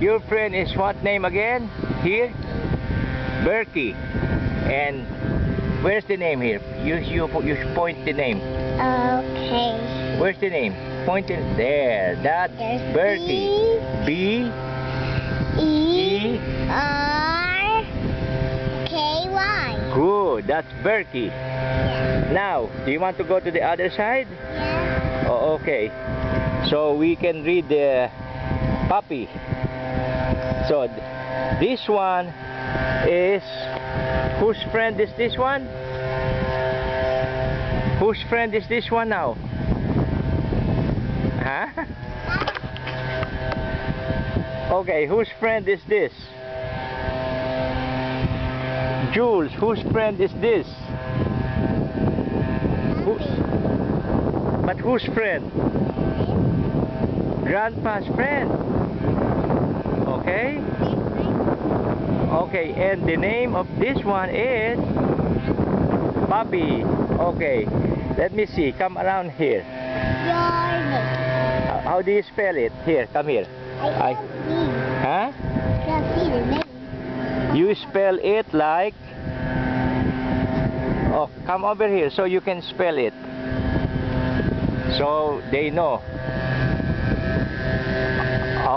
Your friend is what name again? Here? Berkey. And where's the name here? You point the name. Okay. Where's the name? Point it there. That's Berkey. B E R K Y. Good. That's Berkey. Yeah. Now, do you want to go to the other side? Yeah. Oh, okay. So we can read the puppy. So this one is, whose friend is this one? Whose friend is this one now? Huh? Okay, whose friend is this? Jules, whose friend is this? But whose friend? Grandpa's friend. Okay? Okay, and the name of this one is Puppy. Okay, let me see. Come around here. Your name. How do you spell it? Here, come here. I can't see. Huh? Can't see the name. You spell it like... Oh, come over here so you can spell it. So they know.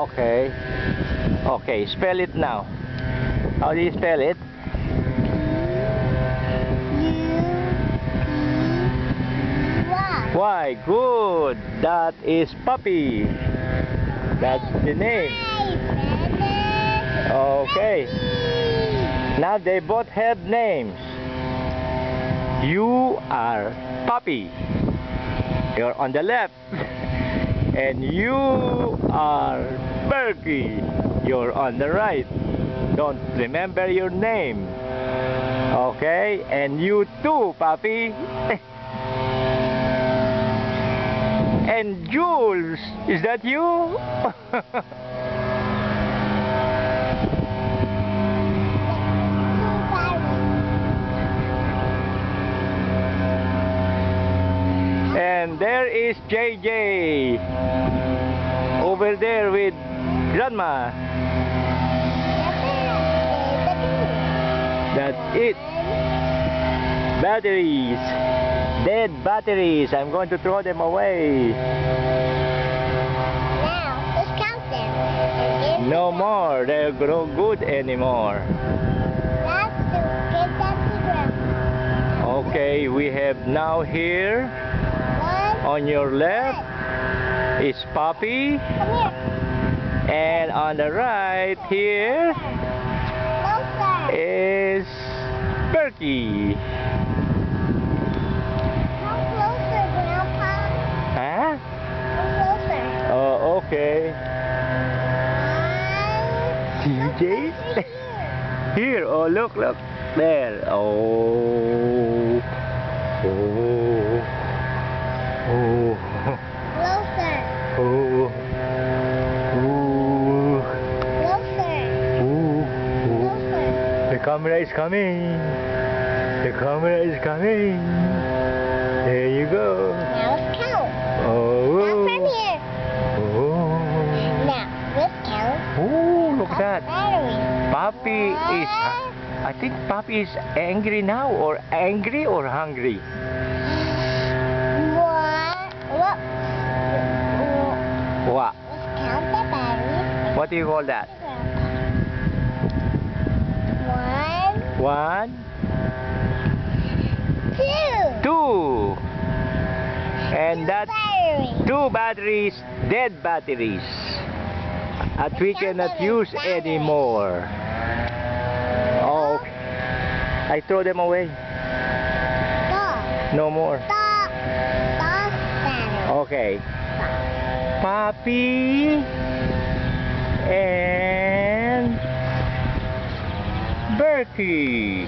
Okay. Okay, spell it now. How do you spell it? U-P-Y. Why? Good. That is Puppy. That's the name. Okay. Now they both have names. You are Puppy. You're on the left. And you are Berkey. You're on the right. Don't remember your name. Okay? And you too, Puppy. And Jules, is that you? And there is JJ over there with Grandma. That's it. Batteries. Dead batteries. I'm going to throw them away. Now, let's count them. No more. They're no good anymore. That's to get them to Grandma. Okay, we have now here One. on your left is Puppy, Come here. and on the right here Closer. is Berkey. Come closer, Grandpa. Huh? Come closer. Oh, okay. One. TJ? Here, oh, look. There. Oh. Oh. Oh. Closer. Oh. Ooh. Closer. Ooh. Closer. The camera is coming. The camera is coming. There you go. Now let's count. Oh. Not from here. Oh. Now, let's count. Oh, look at that. Batteries. Puppy is... I think Puppy is angry now, or angry or hungry. What? What? Let's count the batteries. What do you call that? One, 1, two. 2. And that's Batteries. 2 batteries, dead batteries. That we cannot use anymore. Oh, I throw them away. Stop. No more. Stop. Stop batteries. Okay. Puppy and Berkey.